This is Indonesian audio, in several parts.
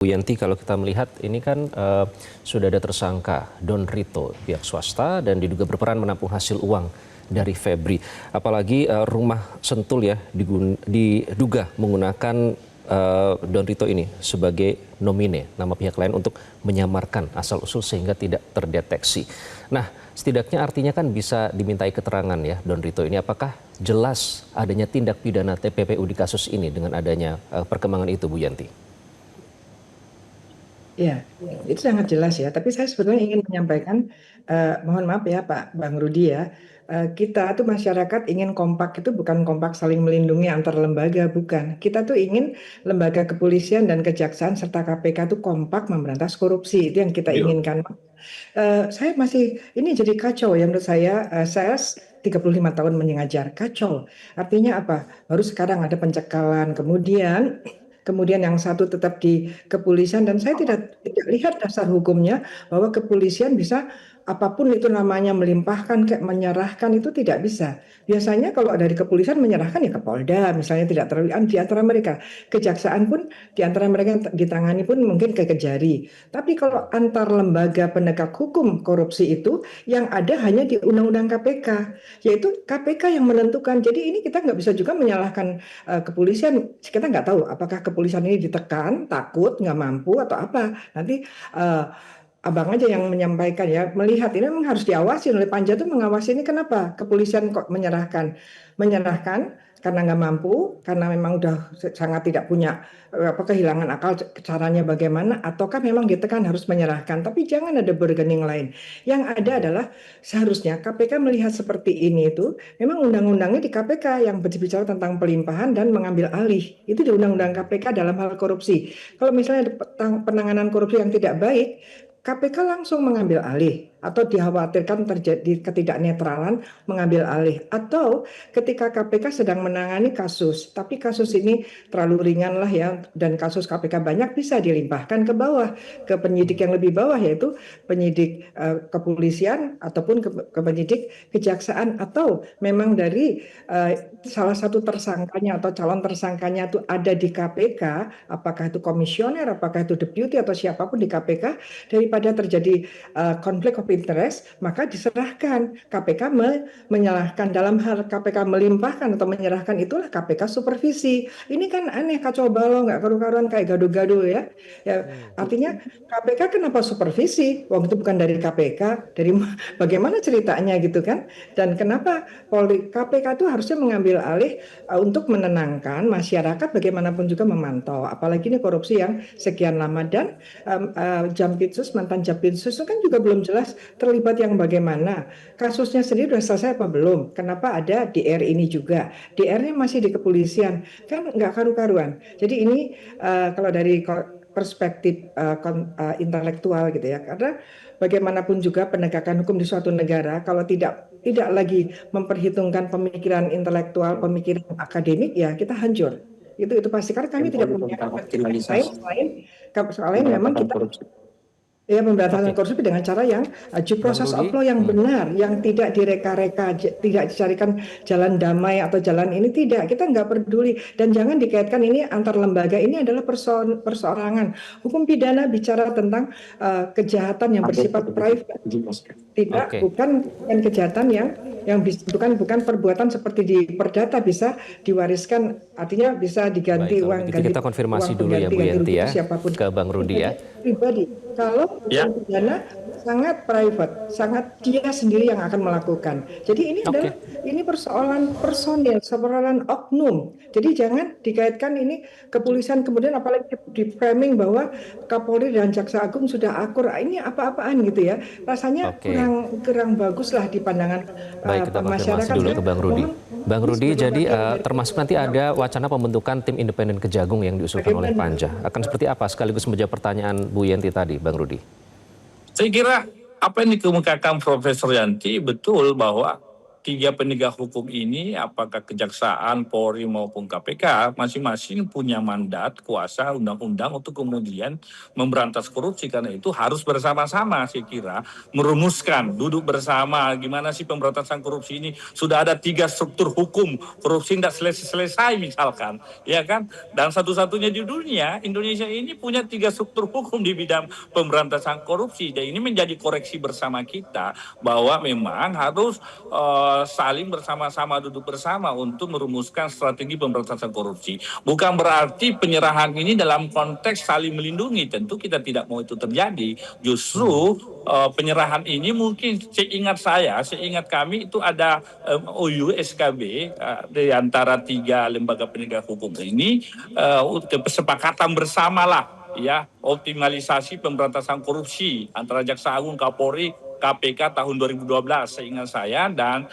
Bu Yanti, kalau kita melihat ini kan sudah ada tersangka Don Rito, pihak swasta, dan diduga berperan menampung hasil uang dari Febri. Apalagi rumah Sentul ya diduga menggunakan Don Rito ini sebagai nomine, nama pihak lain untuk menyamarkan asal-usul sehingga tidak terdeteksi. Nah, setidaknya artinya kan bisa dimintai keterangan ya Don Rito ini. Apakah jelas adanya tindak pidana TPPU di kasus ini dengan adanya perkembangan itu, Bu Yanti? Ya, itu sangat jelas ya. Tapi saya sebetulnya ingin menyampaikan, mohon maaf ya Pak Bang Rudi ya, kita tuh masyarakat ingin kompak itu bukan kompak saling melindungi antar lembaga, bukan. Kita tuh ingin lembaga kepolisian dan kejaksaan serta KPK tuh kompak memberantas korupsi. Itu yang kita inginkan. Saya masih, ini jadi kacau ya menurut saya 35 tahun mengajar, kacau. Artinya apa? Baru sekarang ada pencekalan, kemudian yang satu tetap di kepolisian, dan saya tidak lihat dasar hukumnya bahwa kepolisian bisa apapun itu namanya melimpahkan kayak menyerahkan, itu tidak bisa. Biasanya kalau dari kepolisian menyerahkan ya ke Polda misalnya, tidak terlalu di antara mereka. Kejaksaan pun di antara mereka yang ditangani pun mungkin ke Kejari. Tapi kalau antar lembaga penegak hukum korupsi itu yang ada hanya di Undang-Undang KPK, yaitu KPK yang menentukan. Jadi ini kita nggak bisa juga menyalahkan kepolisian. Kita nggak tahu apakah kepolisian ini ditekan, takut, nggak mampu atau apa. Nanti abang aja yang menyampaikan ya, melihat ini memang harus diawasi oleh Panja, tuh mengawasi ini kenapa kepolisian kok menyerahkan karena nggak mampu, karena memang udah sangat tidak punya kehilangan akal caranya bagaimana, ataukah memang ditekan harus menyerahkan. Tapi jangan ada bargaining lain. Yang ada adalah seharusnya KPK melihat seperti ini, itu memang undang-undangnya di KPK yang berbicara tentang pelimpahan dan mengambil alih, itu di undang-undang KPK dalam hal korupsi. Kalau misalnya penanganan korupsi yang tidak baik, KPK langsung mengambil alih, atau dikhawatirkan terjadi ketidaknetralan mengambil alih, atau ketika KPK sedang menangani kasus tapi kasus ini terlalu ringan lah ya, dan kasus KPK banyak, bisa dilimpahkan ke bawah, ke penyidik yang lebih bawah, yaitu penyidik kepolisian ataupun ke penyidik kejaksaan, atau memang dari salah satu tersangkanya atau calon tersangkanya itu ada di KPK, apakah itu komisioner, apakah itu deputi atau siapapun di KPK, daripada terjadi konflik of interest, maka diserahkan. KPK menyalahkan dalam hal KPK melimpahkan atau menyerahkan, itulah KPK supervisi. Ini kan aneh, kacau balau, nggak karu-karuan, kayak gaduh-gaduh ya. Artinya KPK kenapa supervisi? Wong itu bukan dari KPK, dari bagaimana ceritanya gitu kan? Dan kenapa KPK itu harusnya mengambil alih untuk menenangkan masyarakat, bagaimanapun juga memantau. Apalagi ini korupsi yang sekian lama, dan Jampitsus, mantan Jampitsus itu kan juga belum jelas terlibat yang bagaimana. Kasusnya sendiri sudah selesai apa belum? Kenapa ada DR ini juga? DR-nya masih di kepolisian, kan nggak karu-karuan. Jadi ini kalau dari perspektif intelektual gitu ya, karena bagaimanapun juga penegakan hukum di suatu negara kalau tidak lagi memperhitungkan pemikiran intelektual, pemikiran akademik, ya kita hancur. Itu pasti, karena kami tidak punya selain memang kita ya pemberantasan korupsi dengan cara yang due process of law yang benar, yang tidak direka-reka, tidak dicarikan jalan damai atau jalan ini, tidak. Kita nggak peduli, dan jangan dikaitkan ini antar lembaga. Ini adalah perseorangan. Hukum pidana bicara tentang kejahatan yang bersifat private, tidak bukan kejahatan yang bukan perbuatan seperti di perdata bisa diwariskan, artinya bisa diganti uang. Kita konfirmasi dulu ya Bu Yanti ya, siapapun ke Bang Rudi ya. Pribadi. Kalau hukum pidana sangat private, sangat dia sendiri yang akan melakukan. Jadi ini adalah ini persoalan personil, persoalan oknum. Jadi jangan dikaitkan ini kepolisian, kemudian apalagi di framing bahwa Kapolri dan Jaksa Agung sudah akur. Ini apa-apaan gitu ya. Rasanya kurang bagus lah di pandangan Baik, kita masyarakat. dulu ke Bang Rudi. Bang Rudi, jadi termasuk nanti ada wacana pembentukan tim independen Kejagung yang diusulkan oleh Panja. Akan seperti apa? Sekaligus menjawab pertanyaan Bu Yanti tadi, Bang Rudi. Saya kira apa yang dikemukakan Profesor Yanti betul, bahwa tiga penegak hukum ini, apakah Kejaksaan, Polri maupun KPK, masing-masing punya mandat, kuasa, undang-undang untuk kemudian memberantas korupsi. Karena itu harus bersama-sama, saya kira, merumuskan, duduk bersama, gimana sih pemberantasan korupsi ini. Sudah ada 3 struktur hukum, korupsi tidak selesai-selesai misalkan, ya kan? Dan satu-satunya di dunia, Indonesia ini punya 3 struktur hukum di bidang pemberantasan korupsi. Dan ini menjadi koreksi bersama kita, bahwa memang harus saling bersama-sama duduk bersama untuk merumuskan strategi pemberantasan korupsi. Bukan berarti penyerahan ini dalam konteks saling melindungi, tentu kita tidak mau itu terjadi. Justru penyerahan ini mungkin seingat kami itu ada MOU SKB di antara 3 lembaga penegak hukum ini, kesepakatan bersama lah, ya, optimalisasi pemberantasan korupsi antara Jaksa Agung, Kapolri, KPK tahun 2012 seingat saya, dan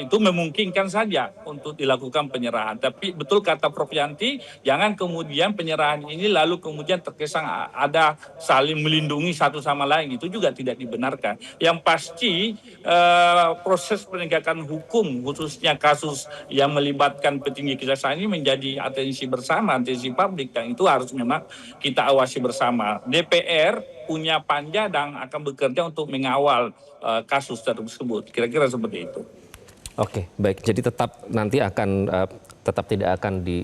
itu memungkinkan saja untuk dilakukan penyerahan. Tapi betul kata Prof Yanti, jangan kemudian penyerahan ini lalu kemudian terkesan ada saling melindungi satu sama lain, itu juga tidak dibenarkan. Yang pasti proses penegakan hukum khususnya kasus yang melibatkan petinggi kejaksaan ini menjadi atensi bersama, atensi publik, dan itu harus memang kita awasi bersama. DPR punya panja dan akan bekerja untuk mengawal kasus tersebut. Kira-kira seperti itu. Oke, baik. Jadi tetap nanti akan tetap tidak akan di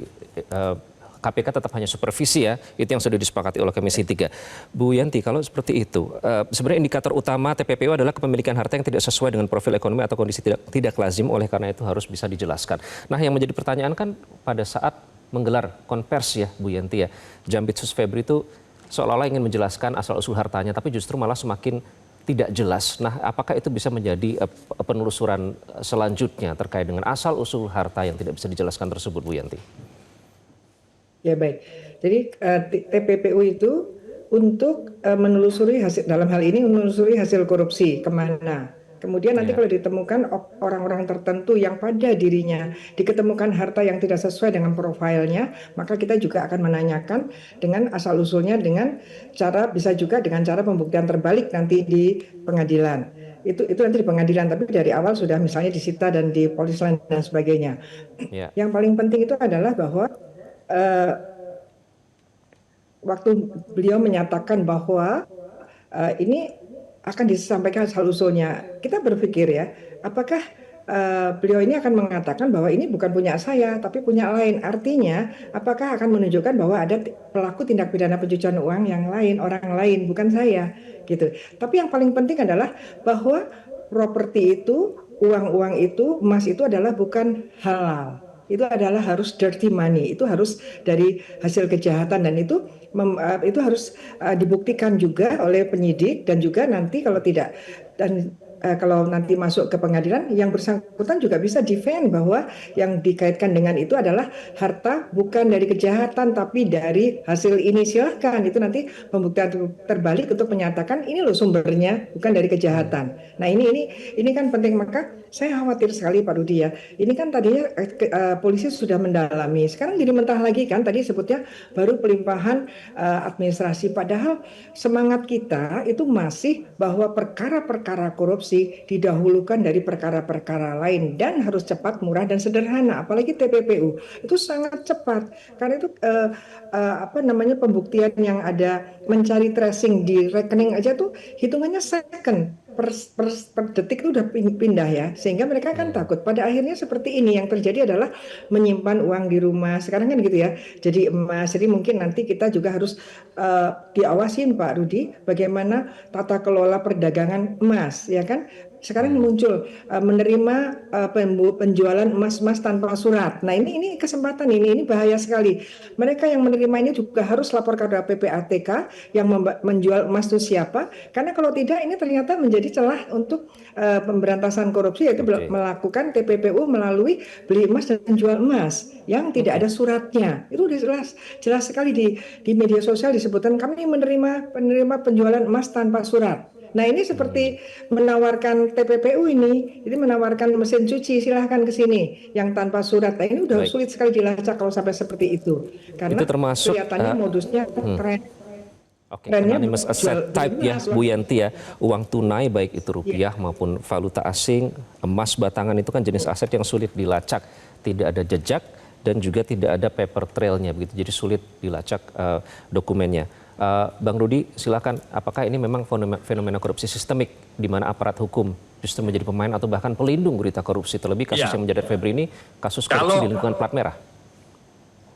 KPK tetap hanya supervisi ya. Itu yang sudah disepakati oleh Komisi 3. Bu Yanti, kalau seperti itu, sebenarnya indikator utama TPPU adalah kepemilikan harta yang tidak sesuai dengan profil ekonomi atau kondisi tidak lazim, oleh karena itu harus bisa dijelaskan. Nah, yang menjadi pertanyaan kan pada saat menggelar konversi ya, Bu Yanti ya, Jambitsus Febri itu seolah-olah ingin menjelaskan asal-usul hartanya, tapi justru malah semakin tidak jelas. Nah, apakah itu bisa menjadi penelusuran selanjutnya terkait dengan asal-usul harta yang tidak bisa dijelaskan tersebut, Bu Yanti? Ya baik, jadi TPPU itu untuk menelusuri hasil, dalam hal ini menelusuri hasil korupsi kemana. Kemudian nanti kalau ditemukan orang-orang tertentu yang pada dirinya diketemukan harta yang tidak sesuai dengan profilnya, maka kita juga akan menanyakan dengan asal-usulnya, dengan cara, bisa juga dengan cara pembuktian terbalik nanti di pengadilan. Itu nanti di pengadilan, tapi dari awal sudah misalnya disita dan dipolis lain dan sebagainya. Yang paling penting itu adalah bahwa waktu beliau menyatakan bahwa ini akan disampaikan asal-usulnya, kita berpikir ya, apakah beliau ini akan mengatakan bahwa ini bukan punya saya, tapi punya lain. Artinya, apakah akan menunjukkan bahwa ada pelaku tindak pidana pencucian uang yang lain, orang lain, bukan saya, gitu. Tapi yang paling penting adalah bahwa properti itu, uang-uang itu, emas itu adalah bukan halal. Itu adalah harus dirty money, itu harus dari hasil kejahatan, dan itu harus dibuktikan juga oleh penyidik, dan juga nanti kalau tidak, dan kalau nanti masuk ke pengadilan, yang bersangkutan juga bisa defend bahwa yang dikaitkan dengan itu adalah harta bukan dari kejahatan tapi dari hasil ini. Silahkan, itu nanti pembuktian terbalik untuk menyatakan ini loh sumbernya bukan dari kejahatan. Nah ini kan penting. Maka saya khawatir sekali Pak Rudi ya, ini kan tadinya polisi sudah mendalami, sekarang jadi mentah lagi kan, tadi sebutnya baru pelimpahan administrasi, padahal semangat kita itu masih bahwa perkara-perkara korupsi didahulukan dari perkara-perkara lain dan harus cepat, murah, dan sederhana. Apalagi TPPU itu sangat cepat, karena itu pembuktian yang ada, mencari tracing di rekening aja tuh hitungannya second, per detik itu udah pindah ya, sehingga mereka kan takut. Pada akhirnya seperti ini yang terjadi adalah menyimpan uang di rumah sekarang kan gitu ya, jadi emas. Jadi mungkin nanti kita juga harus diawasin Pak Rudi, bagaimana tata kelola perdagangan emas ya kan. Sekarang muncul menerima penjualan emas tanpa surat. Nah ini kesempatan, ini bahaya sekali. Mereka yang menerima ini juga harus lapor kepada PPATK yang menjual emas itu siapa. Karena kalau tidak, ini ternyata menjadi celah untuk pemberantasan korupsi, yaitu melakukan TPPU melalui beli emas dan jual emas yang tidak ada suratnya. Itu jelas sekali di media sosial disebutkan kami menerima penjualan emas tanpa surat. Nah ini seperti menawarkan TPPU ini, jadi menawarkan mesin cuci, silahkan ke sini yang tanpa surat. Nah ini udah sulit sekali dilacak kalau sampai seperti itu, karena itu termasuk, kelihatannya modusnya keren. Oke, Dan dia anonymous asset type ya Bu Yanti ya, uang tunai baik itu rupiah maupun valuta asing, emas batangan itu kan jenis aset yang sulit dilacak, tidak ada jejak dan juga tidak ada paper trailnya begitu, jadi sulit dilacak dokumennya. Bang Rudi, silakan, apakah ini memang fenomena korupsi sistemik di mana aparat hukum justru menjadi pemain atau bahkan pelindung berita korupsi, terlebih kasus yang menjerat Febri ini kasus korupsi di lingkungan plat merah?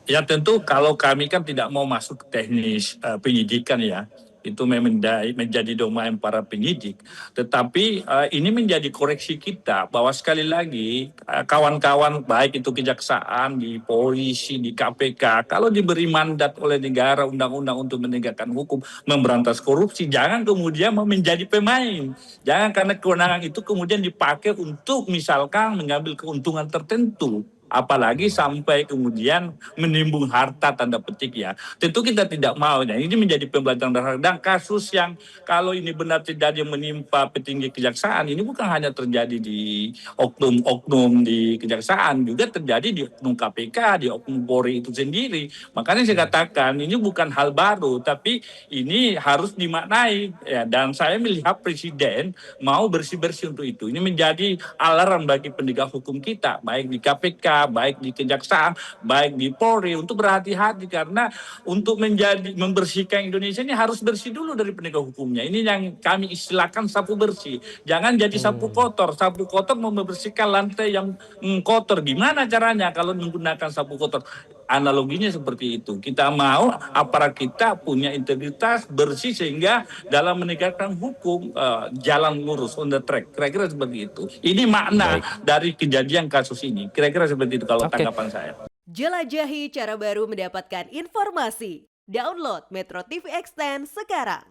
Ya tentu kalau kami kan tidak mau masuk ke teknis penyidikan ya, itu menjadi domain para penyidik. Tetapi ini menjadi koreksi kita bahwa sekali lagi kawan-kawan baik itu kejaksaan, di polisi, di KPK, kalau diberi mandat oleh negara undang-undang untuk menegakkan hukum, memberantas korupsi, jangan kemudian mau menjadi pemain. Jangan karena kewenangan itu kemudian dipakai untuk misalkan mengambil keuntungan tertentu. Apalagi sampai kemudian menimbun harta tanda petik ya. Tentu kita tidak mau. Nah, ini menjadi pembelajaran dasar. Dan kasus yang kalau ini benar terjadi menimpa petinggi kejaksaan, ini bukan hanya terjadi di oknum-oknum di kejaksaan, juga terjadi di oknum KPK, di oknum Polri itu sendiri. Makanya saya katakan ini bukan hal baru, tapi ini harus dimaknai. Ya, dan saya melihat Presiden mau bersih-bersih untuk itu. Ini menjadi alarm bagi penegak hukum kita, baik di KPK, baik di kejaksaan, baik di Polri, untuk berhati-hati karena untuk membersihkan Indonesia ini harus bersih dulu dari penegak hukumnya. Ini yang kami istilahkan sapu bersih. Jangan jadi sapu kotor. Sapu kotor mau membersihkan lantai yang kotor. Gimana caranya kalau menggunakan sapu kotor? Analoginya seperti itu. Kita mau aparat kita punya integritas bersih sehingga dalam menegakkan hukum jalan lurus, on the track. Kira-kira seperti itu. Ini makna dari kejadian kasus ini. Kira-kira seperti itu kalau tanggapan saya. Jelajahi cara baru mendapatkan informasi. Download Metro TV Extend sekarang.